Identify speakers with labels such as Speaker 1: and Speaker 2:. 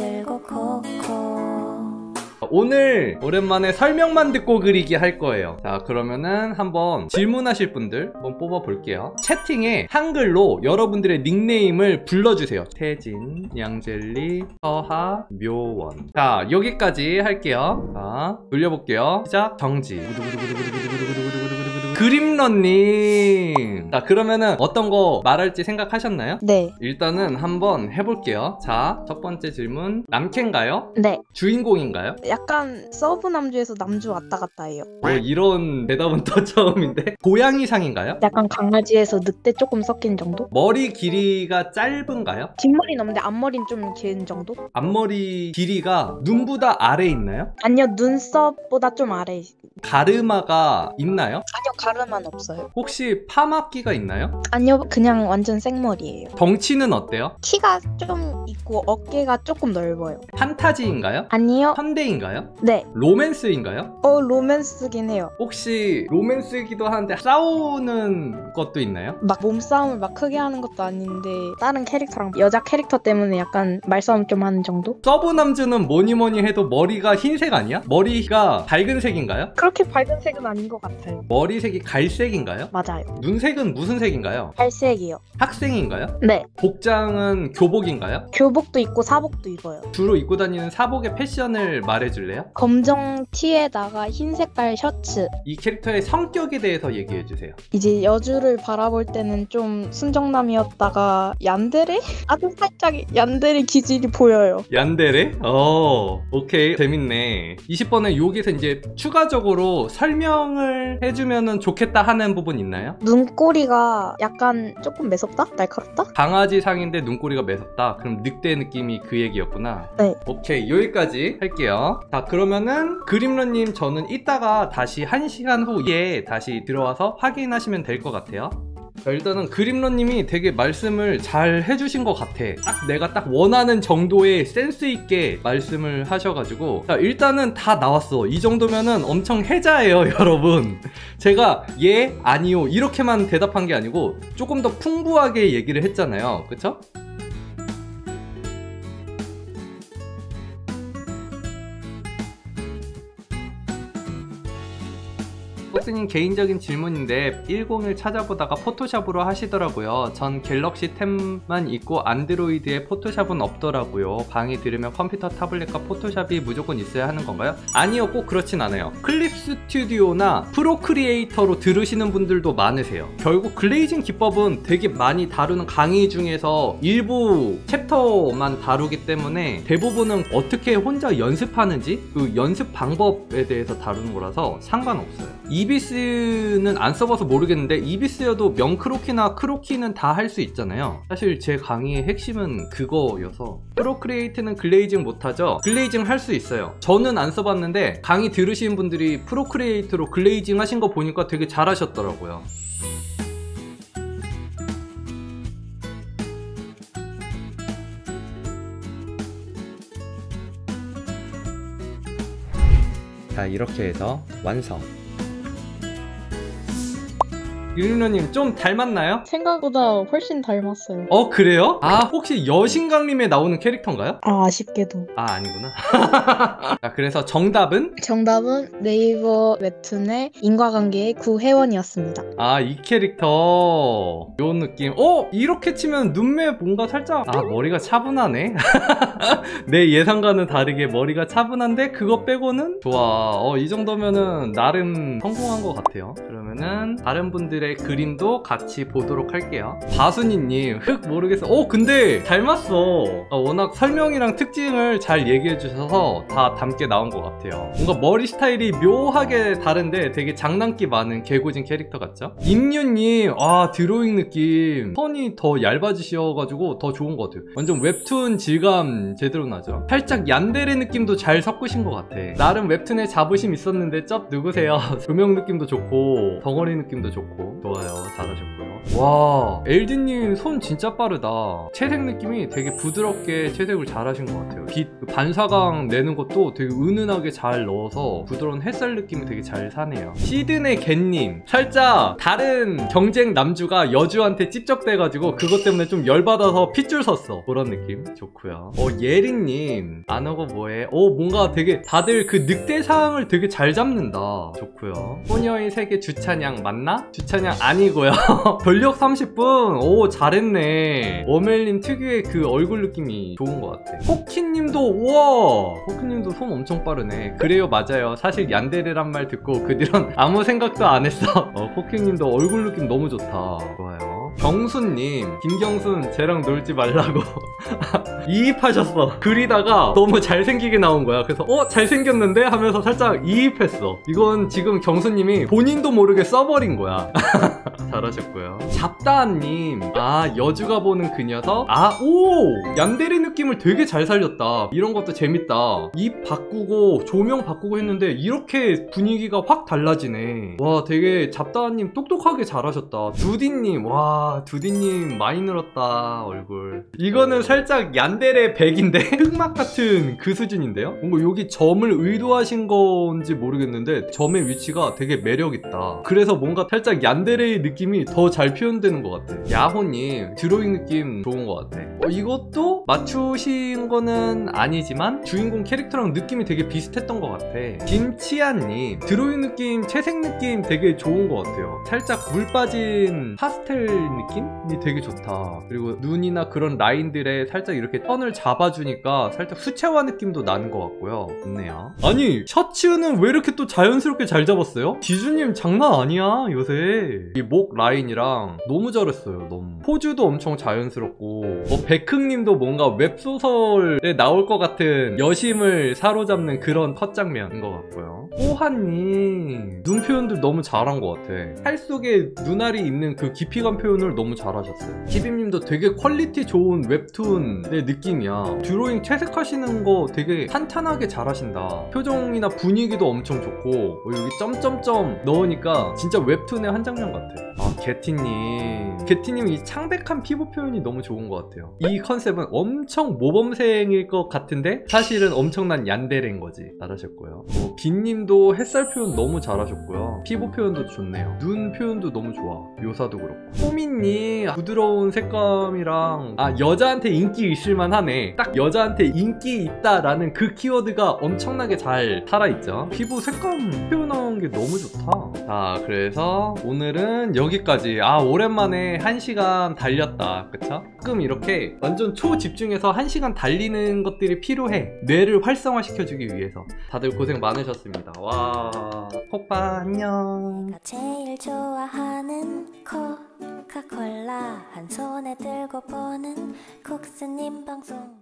Speaker 1: 들고 코코.
Speaker 2: 오늘 오랜만에 설명만 듣고 그리기 할 거예요. 자, 그러면은 한번 질문하실 분들 한번 뽑아 볼게요. 채팅에 한글로 여러분들의 닉네임을 불러주세요. 태진, 양젤리, 서하, 묘원. 자, 여기까지 할게요. 자, 돌려볼게요. 시작. 정지. 그림런님. 자, 그러면은 어떤 거 말할지 생각하셨나요?
Speaker 3: 네.
Speaker 2: 일단은 한번 해볼게요. 자, 첫 번째 질문. 남캐인가요?
Speaker 3: 네.
Speaker 2: 주인공인가요?
Speaker 3: 약간 서브 남주에서 남주 왔다 갔다 해요.
Speaker 2: 이런 대답은 또 처음인데. 고양이상인가요?
Speaker 3: 약간 강아지에서 늑대 조금 섞인 정도?
Speaker 2: 머리 길이가 짧은가요?
Speaker 3: 뒷머리는 없는데 앞머리는 좀 긴 정도?
Speaker 2: 앞머리 길이가 눈보다 아래 있나요?
Speaker 3: 아니요, 눈썹보다 좀 아래.
Speaker 2: 가르마가 있나요?
Speaker 3: 아니요, 가르마는 없어요.
Speaker 2: 혹시 파마끼가 있나요?
Speaker 3: 아니요, 그냥 완전 생머리예요.
Speaker 2: 덩치는 어때요?
Speaker 3: 키가 좀 있고 어깨가 조금 넓어요.
Speaker 2: 판타지인가요?
Speaker 3: 아니요.
Speaker 2: 현대인가요?
Speaker 3: 네.
Speaker 2: 로맨스인가요?
Speaker 3: 로맨스긴 해요.
Speaker 2: 혹시 로맨스이기도 하는데 싸우는 것도 있나요?
Speaker 3: 막 몸싸움을 막 크게 하는 것도 아닌데 다른 캐릭터랑 여자 캐릭터 때문에 약간 말싸움 좀 하는 정도?
Speaker 2: 서브 남주는 뭐니뭐니 해도 머리가 흰색 아니야? 머리가 밝은 색인가요?
Speaker 3: 그렇게 밝은 색은 아닌 것 같아요.
Speaker 2: 머리색이 갈색인가요?
Speaker 3: 맞아요.
Speaker 2: 눈색은 무슨 색인가요?
Speaker 3: 갈색이요.
Speaker 2: 학생인가요?
Speaker 3: 네.
Speaker 2: 복장은 교복인가요?
Speaker 3: 교복도 입고 사복도 입어요.
Speaker 2: 주로 입고 다니는 사복의 패션을 말해줄래요?
Speaker 3: 검정 티에다가 흰 색깔 셔츠.
Speaker 2: 이 캐릭터의 성격에 대해서 얘기해주세요.
Speaker 3: 이제 여주를 바라볼 때는 좀 순정남이었다가 얀데레? 아주 살짝 얀데레 기질이 보여요.
Speaker 2: 얀데레? 오케이, 재밌네. 20번에 여기서 이제 추가적으로 설명을 해주면 좋겠다 하는 부분 있나요?
Speaker 3: 눈꼬리가 약간 조금 매섭다? 날카롭다?
Speaker 2: 강아지 상인데 눈꼬리가 매섭다. 그럼 늑대 느낌이 그 얘기였구나.
Speaker 3: 네.
Speaker 2: 오케이, 여기까지 할게요. 자, 그러면은 그림러님, 저는 이따가 다시 1시간 후에 다시 들어와서 확인하시면 될 것 같아요. 자, 일단은 그림러님이 되게 말씀을 잘 해주신 것 같아. 딱 내가 딱 원하는 정도의 센스있게 말씀을 하셔가지고. 자, 일단은 다 나왔어. 이 정도면은 엄청 해자예요, 여러분. 제가 예, 아니요 이렇게만 대답한 게 아니고 조금 더 풍부하게 얘기를 했잖아요, 그쵸? 호스님, 개인적인 질문인데 101 찾아보다가 포토샵으로 하시더라고요. 전 갤럭시 탭만 있고 안드로이드에 포토샵은 없더라고요. 강의 들으면 컴퓨터 타블렛과 포토샵이 무조건 있어야 하는 건가요? 아니요, 꼭 그렇진 않아요. 클립 스튜디오나 프로크리에이터로 들으시는 분들도 많으세요. 결국 글레이징 기법은 되게 많이 다루는 강의 중에서 일부 챕터만 다루기 때문에 대부분은 어떻게 혼자 연습하는지 그 연습 방법에 대해서 다루는 거라서 상관없어요. 이비스는 안 써봐서 모르겠는데 이비스여도 명크로키나 크로키는 다 할 수 있잖아요. 사실 제 강의의 핵심은 그거여서. 프로크리에이트는 글레이징 못하죠? 글레이징 할 수 있어요. 저는 안 써봤는데 강의 들으시는 분들이 프로크리에이트로 글레이징 하신 거 보니까 되게 잘하셨더라고요. 자, 이렇게 해서 완성. 유리노님, 좀 닮았나요?
Speaker 3: 생각보다 훨씬 닮았어요.
Speaker 2: 그래요? 혹시 여신강림에 나오는 캐릭터인가요?
Speaker 3: 아쉽게도.
Speaker 2: 아니구나. 자, 그래서 정답은?
Speaker 3: 정답은 네이버 웹툰의 인과관계의 구혜원이었습니다.
Speaker 2: 이 캐릭터 요 느낌. 이렇게 치면 눈매 뭔가 살짝 머리가 차분하네. 내 예상과는 다르게 머리가 차분한데 그거 빼고는 좋아. 이 정도면은 나름 성공한 것 같아요. 그러면은 다른 분들의 그림도 같이 보도록 할게요. 바순이님, 흑 모르겠어. 근데 닮았어. 워낙 설명이랑 특징을 잘 얘기해 주셔서 다 닮게 나온 것 같아요. 뭔가 머리 스타일이 묘하게 다른데 되게 장난기 많은 개구진 캐릭터 같죠? 임유님, 드로잉 느낌 선이 더 얇아지셔가지고 더 좋은 것 같아요. 완전 웹툰 질감 제대로 나죠? 살짝 얀데레 느낌도 잘 섞으신 것 같아. 나름 웹툰에 자부심 있었는데 쩝 누구세요? 조명 느낌도 좋고 덩어리 느낌도 좋고. 픽도 좋아요. 잘하셨고요. 와, 엘디님 손 진짜 빠르다. 채색 느낌이 되게 부드럽게 채색을 잘하신 것 같아요. 빛 반사광 내는 것도 되게 은은하게 잘 넣어서 부드러운 햇살 느낌이 되게 잘 사네요. 시드네 겐님, 살짝 다른 경쟁 남주가 여주한테 찝적대가지고 그것 때문에 좀 열받아서 핏줄 섰어. 그런 느낌 좋고요. 예린님, 안 하고 뭐해? 뭔가 되게 다들 그 늑대 상황을 되게 잘 잡는다. 좋고요. 소녀의 세계 주찬양 맞나? 주찬양 아니고요. 전력 30분. 오, 잘했네. 워멜님 특유의 그 얼굴 느낌이 좋은 것 같아. 호키님도, 우와, 호키님도 손 엄청 빠르네. 그래요, 맞아요. 사실 얀데레란 말 듣고 그 뒤론 아무 생각도 안 했어. 호키님도 얼굴 느낌 너무 좋다. 좋아요. 경순님, 김경순 쟤랑 놀지 말라고 이입하셨어. 그리다가 너무 잘생기게 나온 거야. 그래서 잘생겼는데? 하면서 살짝 이입했어. 이건 지금 경수님이 본인도 모르게 써버린 거야. 잘하셨고요. 잡다한님, 여주가 보는 그 녀석? 얀데레 느낌을 되게 잘 살렸다. 이런 것도 재밌다. 입 바꾸고 조명 바꾸고 했는데 이렇게 분위기가 확 달라지네. 와, 되게 잡다한님 똑똑하게 잘하셨다. 두디님, 와, 두디님 많이 늘었다. 얼굴. 이거는 살짝 얀데레 100인데 흑막 같은 그 수준인데요? 뭔가 여기 점을 의도하신 건지 모르겠는데 점의 위치가 되게 매력있다. 그래서 뭔가 살짝 얀데레의 느낌이 더 잘 표현되는 것 같아. 야호님, 드로잉 느낌 좋은 것 같아. 이것도 맞추신 거는 아니지만 주인공 캐릭터랑 느낌이 되게 비슷했던 것 같아. 김치아님, 드로잉 느낌, 채색 느낌 되게 좋은 것 같아요. 살짝 물 빠진 파스텔 느낌이 되게 좋다. 그리고 눈이나 그런 라인들에 살짝 이렇게 턴을 잡아주니까 살짝 수채화 느낌도 나는 것 같고요. 좋네요. 아니, 셔츠는 왜 이렇게 또 자연스럽게 잘 잡았어요? 기준님 장난 아니야 요새. 이 목 라인이랑 너무 잘했어요. 너무 포즈도 엄청 자연스럽고 백흥님도 뭔가 웹소설에 나올 것 같은 여심을 사로잡는 그런 컷 장면인 것 같고요. 호하님, 눈 표현들 너무 잘한 것 같아. 팔 속에 눈알이 있는 그 깊이감 표현을 너무 잘하셨어요. 키빔님도 되게 퀄리티 좋은 웹툰의 느낌이야. 드로잉 채색하시는 거 되게 탄탄하게 잘하신다. 표정이나 분위기도 엄청 좋고 여기 점점점 넣으니까 진짜 웹툰의 한 장면 같아. 게티님 이 창백한 피부 표현이 너무 좋은 것 같아요. 이 컨셉은 엄청 모범생일 것 같은데 사실은 엄청난 얀데레인 거지. 잘하셨고요. 빈님도 햇살 표현 너무 잘하셨고요. 피부 표현도 좋네요. 눈 표현도 너무 좋아. 묘사도 그렇고. 호미님, 부드러운 색감이랑 여자한테 인기 있을만 하네. 딱 여자한테 인기 있다라는 그 키워드가 엄청나게 잘 살아있죠. 피부 색감 표현한 게 너무 좋다. 자, 그래서 오늘은 여기까지. 오랜만에 1시간 달렸다. 그쵸? 가끔 이렇게 완전 초집중해서 1시간 달리는 것들이 필요해. 뇌를 활성화시켜주기 위해서. 다들 고생 많으셨습니다. 와, 폭파 안녕.
Speaker 1: 내가 제일 좋아하는 코카콜라 한 손에 들고 보는 콕스님 방송.